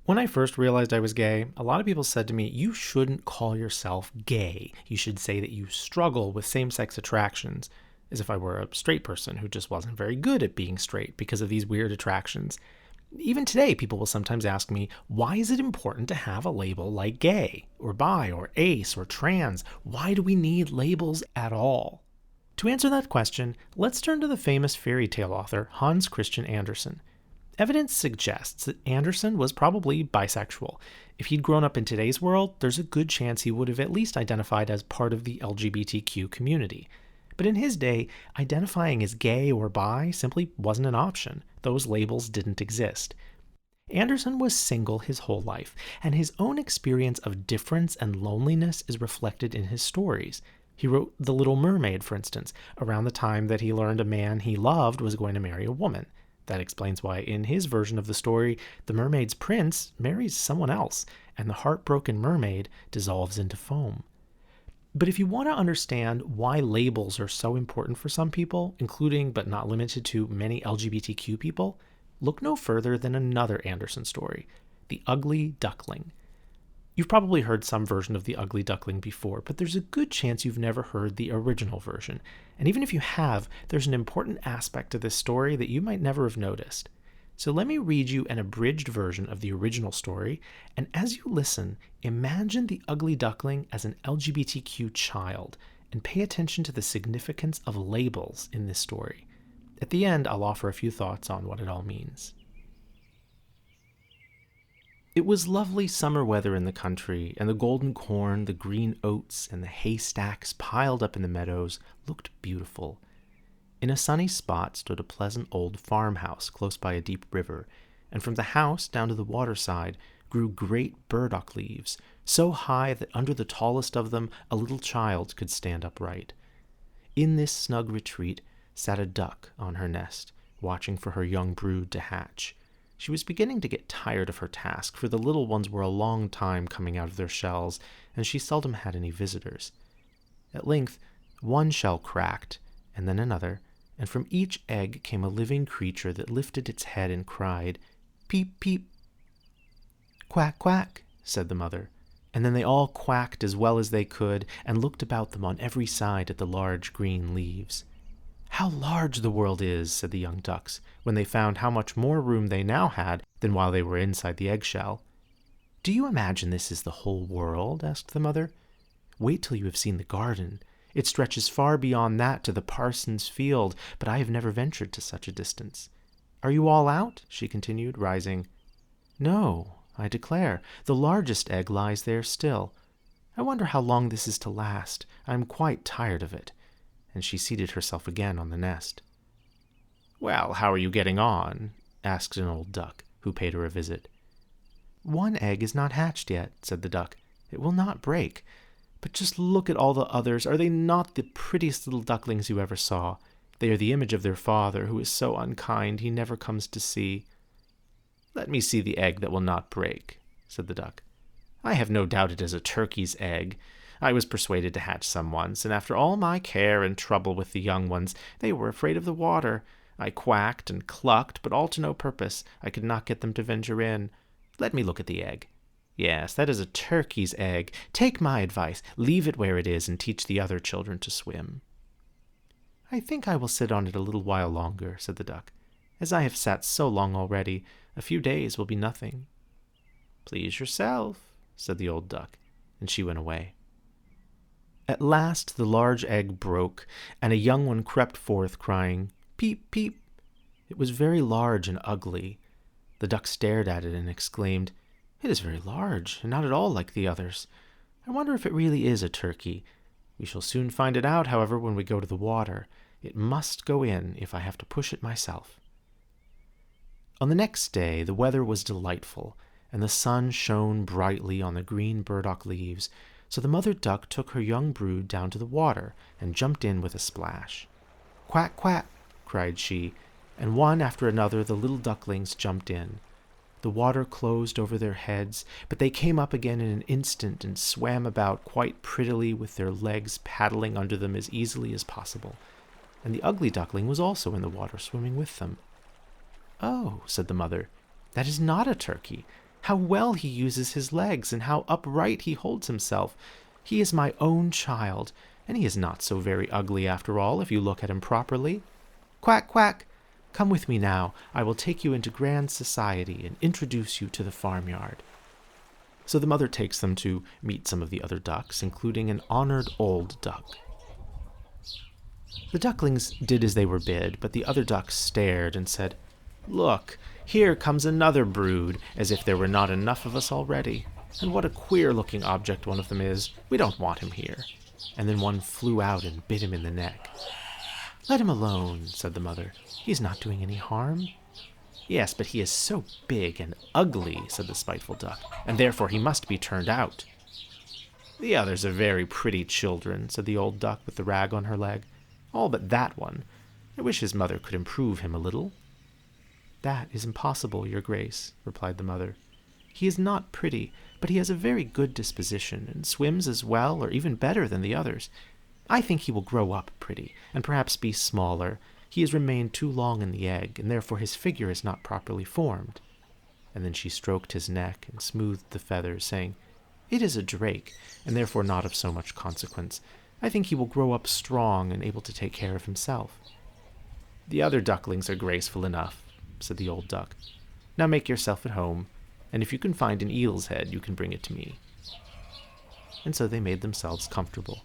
When I first realized I was gay, a lot of people said to me, you shouldn't call yourself gay. You should say that you struggle with same sex attractions, as if I were a straight person who just wasn't very good at being straight because of these weird attractions. Even today, people will sometimes ask me, why is it important to have a label like gay, or bi, or ace, or trans? Why do we need labels at all? To answer that question, let's turn to the famous fairy tale author Hans Christian Andersen. Evidence suggests that Andersen was probably bisexual. If he'd grown up in today's world, there's a good chance he would have at least identified as part of the LGBTQ community. But in his day, identifying as gay or bi simply wasn't an option. Those labels didn't exist. Andersen was single his whole life, and his own experience of difference and loneliness is reflected in his stories. He wrote The Little Mermaid, for instance, around the time that he learned a man he loved was going to marry a woman. That explains why, in his version of the story, the mermaid's prince marries someone else, and the heartbroken mermaid dissolves into foam. But if you want to understand why labels are so important for some people, including but not limited to many LGBTQ people, look no further than another Andersen story, The Ugly Duckling. You've probably heard some version of The Ugly Duckling before, but there's a good chance you've never heard the original version. And even if you have, there's an important aspect to this story that you might never have noticed. So let me read you an abridged version of the original story, and as you listen, imagine the ugly duckling as an LGBTQ child, and pay attention to the significance of labels in this story. At the end, I'll offer a few thoughts on what it all means. It was lovely summer weather in the country, and the golden corn, the green oats, and the haystacks piled up in the meadows looked beautiful. In a sunny spot stood a pleasant old farmhouse close by a deep river, and from the house down to the waterside grew great burdock leaves, so high that under the tallest of them a little child could stand upright. In this snug retreat sat a duck on her nest, watching for her young brood to hatch. She was beginning to get tired of her task, for the little ones were a long time coming out of their shells, and she seldom had any visitors. At length, one shell cracked, and then another, and from each egg came a living creature that lifted its head and cried, "Peep, peep." "Quack, quack," said the mother, and then they all quacked as well as they could, and looked about them on every side at the large green leaves. "How large the world is," said the young ducks, when they found how much more room they now had than while they were inside the eggshell. "Do you imagine this is the whole world?" asked the mother. "Wait till you have seen the garden. It stretches far beyond that to the parson's field, but I have never ventured to such a distance. Are you all out?" she continued, rising. "No, I declare, the largest egg lies there still. I wonder how long this is to last. I am quite tired of it." And she seated herself again on the nest. "Well, how are you getting on?" asked an old duck, who paid her a visit. "One egg is not hatched yet," said the duck. "It will not break. But just look at all the others. Are they not the prettiest little ducklings you ever saw? They are the image of their father, who is so unkind he never comes to see." "Let me see the egg that will not break," said the duck. "I have no doubt it is a turkey's egg. I was persuaded to hatch some once, and after all my care and trouble with the young ones, they were afraid of the water. I quacked and clucked, but all to no purpose. I could not get them to venture in. Let me look at the egg. Yes, that is a turkey's egg. Take my advice. Leave it where it is and teach the other children to swim." "I think I will sit on it a little while longer," said the duck. "As I have sat so long already, a few days will be nothing." "Please yourself," said the old duck, and she went away. At last the large egg broke, and a young one crept forth, crying, "Peep, peep." It was very large and ugly. The duck stared at it and exclaimed, "It is very large, and not at all like the others. I wonder if it really is a turkey. We shall soon find it out, however, when we go to the water. It must go in if I have to push it myself." On the next day the weather was delightful, and the sun shone brightly on the green burdock leaves, so the mother duck took her young brood down to the water and jumped in with a splash. "Quack, quack," cried she, and one after another the little ducklings jumped in. The water closed over their heads, but they came up again in an instant and swam about quite prettily with their legs paddling under them as easily as possible, and the ugly duckling was also in the water swimming with them. "Oh," said the mother, "that is not a turkey. How well he uses his legs, and how upright he holds himself. He is my own child, and he is not so very ugly after all, if you look at him properly. Quack, quack! Come with me now. I will take you into grand society and introduce you to the farmyard." So the mother takes them to meet some of the other ducks, including an honored old duck. The ducklings did as they were bid, but the other ducks stared and said, "Look, here comes another brood, as if there were not enough of us already. And what a queer-looking object one of them is. We don't want him here." And then one flew out and bit him in the neck. "Let him alone," said the mother. "He is not doing any harm." "Yes, but he is so big and ugly," said the spiteful duck, "and therefore he must be turned out." "The others are very pretty children," said the old duck with the rag on her leg. "All but that one. I wish his mother could improve him a little." "That is impossible, your grace," replied the mother. "He is not pretty, but he has a very good disposition, and swims as well or even better than the others. I think he will grow up pretty, and perhaps be smaller. He has remained too long in the egg, and therefore his figure is not properly formed." And then she stroked his neck and smoothed the feathers, saying, "It is a drake, and therefore not of so much consequence. I think he will grow up strong and able to take care of himself." "The other ducklings are graceful enough," said the old duck. "Now make yourself at home, and if you can find an eel's head, you can bring it to me." And so they made themselves comfortable.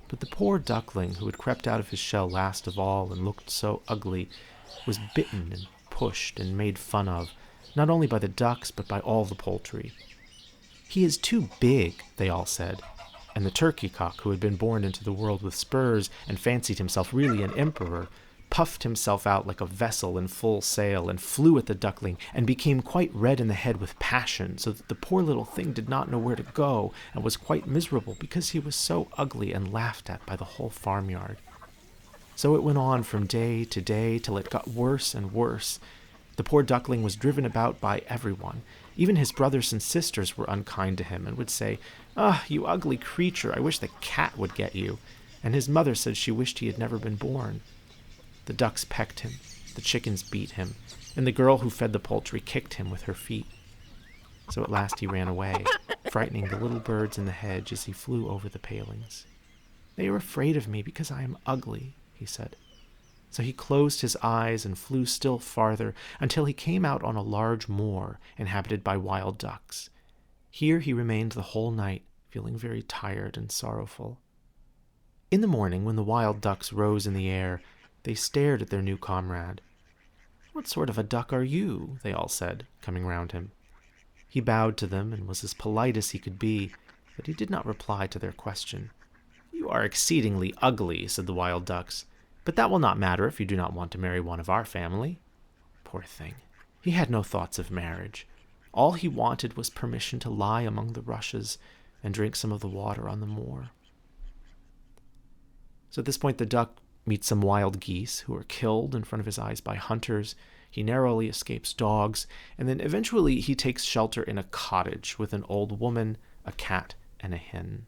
But the poor duckling, who had crept out of his shell last of all and looked so ugly, was bitten and pushed and made fun of, not only by the ducks but by all the poultry. "He is too big," they all said, and the turkey cock, who had been born into the world with spurs and fancied himself really an emperor, puffed himself out like a vessel in full sail and flew at the duckling and became quite red in the head with passion, so that the poor little thing did not know where to go and was quite miserable because he was so ugly and laughed at by the whole farmyard. So it went on from day to day till it got worse and worse. The poor duckling was driven about by everyone. Even his brothers and sisters were unkind to him and would say, "Ah, you ugly creature, I wish the cat would get you." And his mother said she wished he had never been born. The ducks pecked him, the chickens beat him, and the girl who fed the poultry kicked him with her feet. So at last he ran away, frightening the little birds in the hedge as he flew over the palings. "They are afraid of me because I am ugly," he said. So he closed his eyes and flew still farther until he came out on a large moor inhabited by wild ducks. Here he remained the whole night, feeling very tired and sorrowful. In the morning, when the wild ducks rose in the air, they stared at their new comrade. "What sort of a duck are you?" they all said, coming round him. He bowed to them and was as polite as he could be, but he did not reply to their question. "You are exceedingly ugly," said the wild ducks, "but that will not matter if you do not want to marry one of our family." Poor thing, he had no thoughts of marriage. All he wanted was permission to lie among the rushes and drink some of the water on the moor. So at this point the duck meets some wild geese who are killed in front of his eyes by hunters. He narrowly escapes dogs, and then eventually he takes shelter in a cottage with an old woman, a cat, and a hen.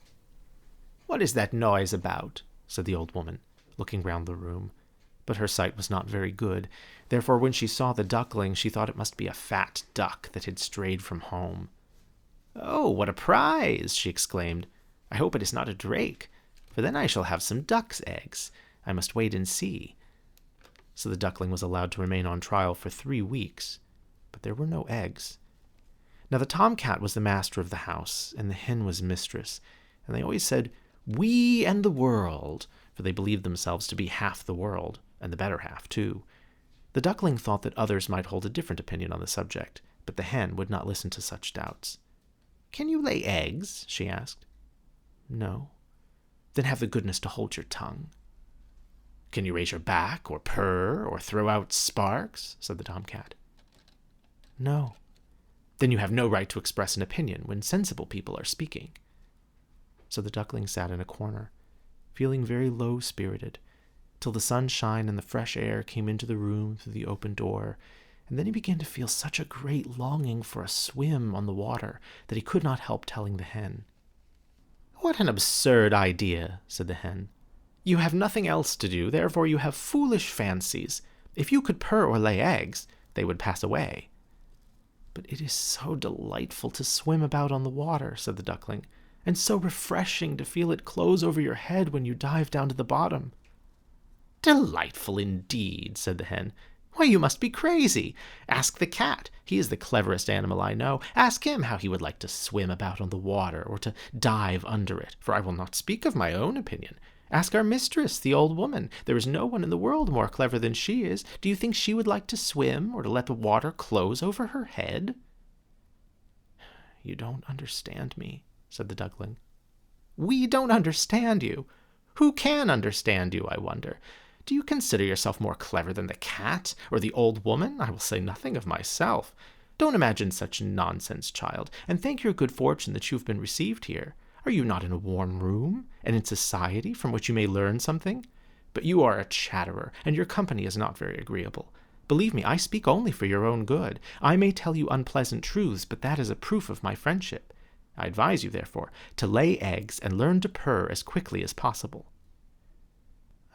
"What is that noise about?" said the old woman, looking round the room. But her sight was not very good. Therefore, when she saw the duckling, she thought it must be a fat duck that had strayed from home. "Oh, what a prize!" she exclaimed. "I hope it is not a drake, for then I shall have some duck's eggs. I must wait and see." So the duckling was allowed to remain on trial for 3 weeks, but there were no eggs. Now the tomcat was the master of the house, and the hen was mistress, and they always said, "We and the world," for they believed themselves to be half the world, and the better half, too. The duckling thought that others might hold a different opinion on the subject, but the hen would not listen to such doubts. "Can you lay eggs?" she asked. "No." "Then have the goodness to hold your tongue." "Can you raise your back, or purr, or throw out sparks?" said the tomcat. "No." "Then you have no right to express an opinion when sensible people are speaking." So the duckling sat in a corner, feeling very low-spirited, till the sunshine and the fresh air came into the room through the open door, and then he began to feel such a great longing for a swim on the water that he could not help telling the hen. "What an absurd idea," said the hen. "You have nothing else to do, therefore you have foolish fancies. If you could purr or lay eggs, they would pass away. "But it is so delightful to swim about on the water," said the duckling, "and so refreshing to feel it close over your head when you dive down to the bottom." "Delightful indeed," said the hen. "Why, you must be crazy. Ask the cat. He is the cleverest animal I know. Ask him how he would like to swim about on the water, or to dive under it, for I will not speak of my own opinion. Ask our mistress, the old woman. There is no one in the world more clever than she is. Do you think she would like to swim, or to let the water close over her head?" "You don't understand me," said the duckling. "We don't understand you? Who can understand you, I wonder? Do you consider yourself more clever than the cat, or the old woman? I will say nothing of myself. Don't imagine such nonsense, child, and thank your good fortune that you have been received here. Are you not in a warm room, and in society from which you may learn something? But you are a chatterer, and your company is not very agreeable. Believe me, I speak only for your own good. I may tell you unpleasant truths, but that is a proof of my friendship. I advise you, therefore, to lay eggs and learn to purr as quickly as possible."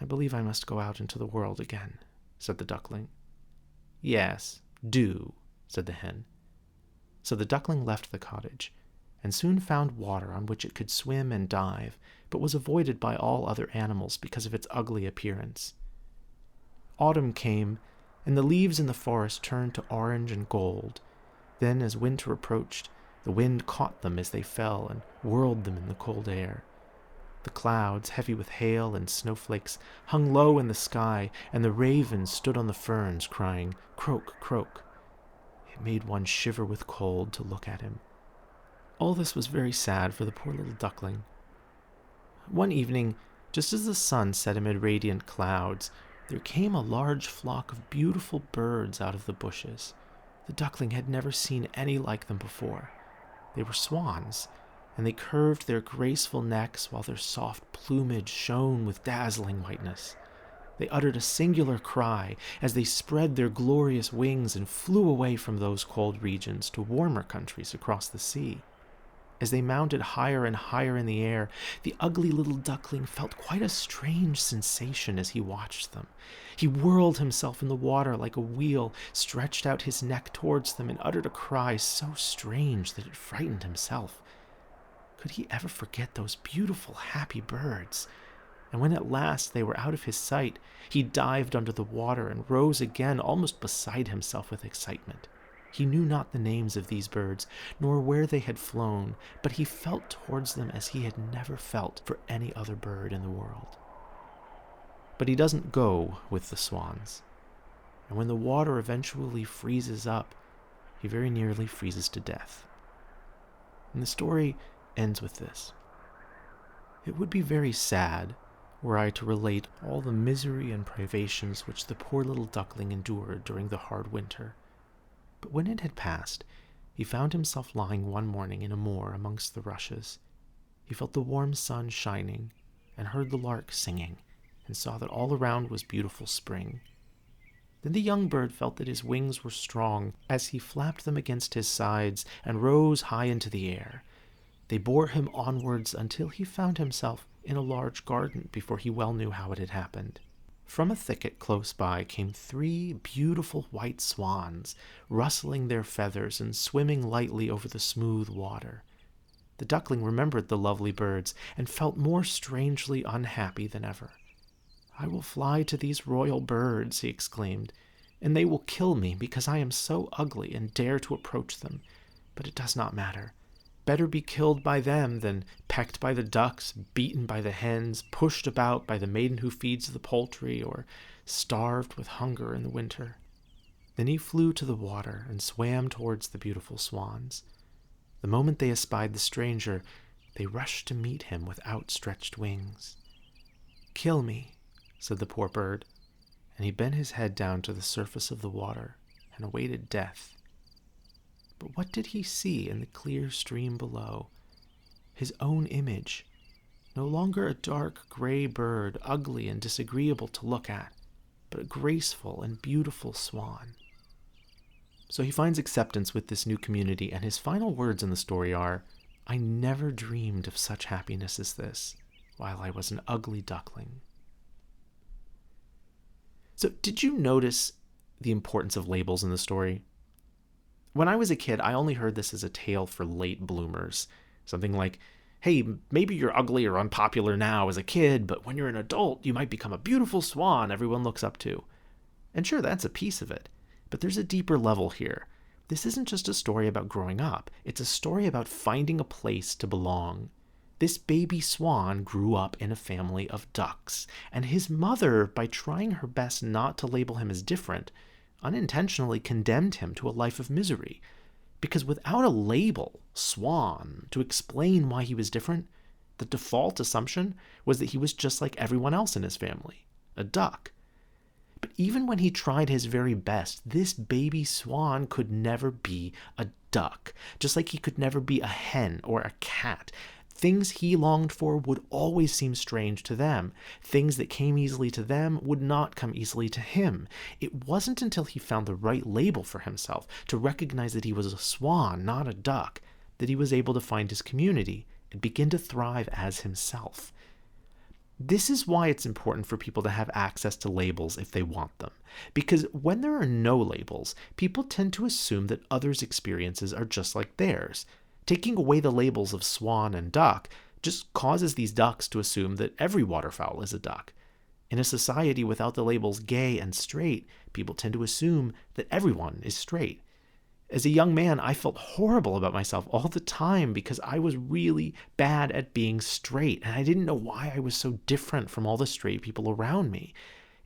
"I believe I must go out into the world again," said the duckling. "Yes, do," said the hen. So the duckling left the cottage, and soon found water on which it could swim and dive, but was avoided by all other animals because of its ugly appearance. Autumn came, and the leaves in the forest turned to orange and gold. Then, as winter approached, the wind caught them as they fell and whirled them in the cold air. The clouds, heavy with hail and snowflakes, hung low in the sky, and the ravens stood on the ferns, crying, "Croak, croak." It made one shiver with cold to look at him. All this was very sad for the poor little duckling. One evening, just as the sun set amid radiant clouds, there came a large flock of beautiful birds out of the bushes. The duckling had never seen any like them before. They were swans, and they curved their graceful necks while their soft plumage shone with dazzling whiteness. They uttered a singular cry as they spread their glorious wings and flew away from those cold regions to warmer countries across the sea. As they mounted higher and higher in the air, the ugly little duckling felt quite a strange sensation as he watched them. He whirled himself in the water like a wheel, stretched out his neck towards them, and uttered a cry so strange that it frightened himself. Could he ever forget those beautiful, happy birds? And when at last they were out of his sight, he dived under the water and rose again, almost beside himself with excitement. He knew not the names of these birds, nor where they had flown, but he felt towards them as he had never felt for any other bird in the world. But he doesn't go with the swans, and when the water eventually freezes up, he very nearly freezes to death. And the story ends with this. It would be very sad were I to relate all the misery and privations which the poor little duckling endured during the hard winter. But when it had passed, he found himself lying one morning in a moor amongst the rushes. He felt the warm sun shining, and heard the lark singing, and saw that all around was beautiful spring. Then the young bird felt that his wings were strong as he flapped them against his sides and rose high into the air. They bore him onwards until he found himself in a large garden before he well knew how it had happened. From a thicket close by came 3 beautiful white swans, rustling their feathers and swimming lightly over the smooth water. The duckling remembered the lovely birds and felt more strangely unhappy than ever. "I will fly to these royal birds," he exclaimed, "and they will kill me because I am so ugly and dare to approach them. But it does not matter. Better be killed by them than pecked by the ducks, beaten by the hens, pushed about by the maiden who feeds the poultry, or starved with hunger in the winter." Then he flew to the water and swam towards the beautiful swans. The moment they espied the stranger, they rushed to meet him with outstretched wings. "Kill me," said the poor bird, and he bent his head down to the surface of the water and awaited death. But what did he see in the clear stream below? His own image, no longer a dark gray bird, ugly and disagreeable to look at, but a graceful and beautiful swan. So he finds acceptance with this new community, and his final words in the story are, "I never dreamed of such happiness as this, while I was an ugly duckling." So did you notice the importance of labels in the story. When I was a kid, I only heard this as a tale for late bloomers. Something like, hey, maybe you're ugly or unpopular now as a kid, but when you're an adult, you might become a beautiful swan everyone looks up to. And sure, that's a piece of it. But there's a deeper level here. This isn't just a story about growing up, it's a story about finding a place to belong. This baby swan grew up in a family of ducks, and his mother, by trying her best not to label him as different, unintentionally condemned him to a life of misery. Because without a label, swan, to explain why he was different, the default assumption was that he was just like everyone else in his family, a duck. But even when he tried his very best, this baby swan could never be a duck, just like he could never be a hen or a cat. Things he longed for would always seem strange to them. Things that came easily to them would not come easily to him. It wasn't until he found the right label for himself, to recognize that he was a swan, not a duck, that he was able to find his community and begin to thrive as himself. This is why it's important for people to have access to labels if they want them. Because when there are no labels, people tend to assume that others' experiences are just like theirs. Taking away the labels of swan and duck just causes these ducks to assume that every waterfowl is a duck. In a society without the labels gay and straight, people tend to assume that everyone is straight. As a young man, I felt horrible about myself all the time because I was really bad at being straight, and I didn't know why I was so different from all the straight people around me.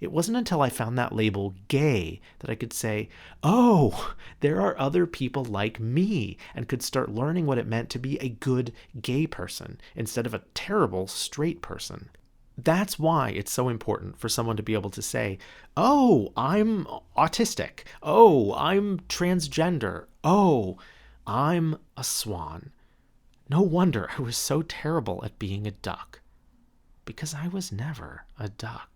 It wasn't until I found that label gay that I could say, oh, there are other people like me, and could start learning what it meant to be a good gay person instead of a terrible straight person. That's why it's so important for someone to be able to say, oh, I'm autistic. Oh, I'm transgender. Oh, I'm a swan. No wonder I was so terrible at being a duck. Because I was never a duck.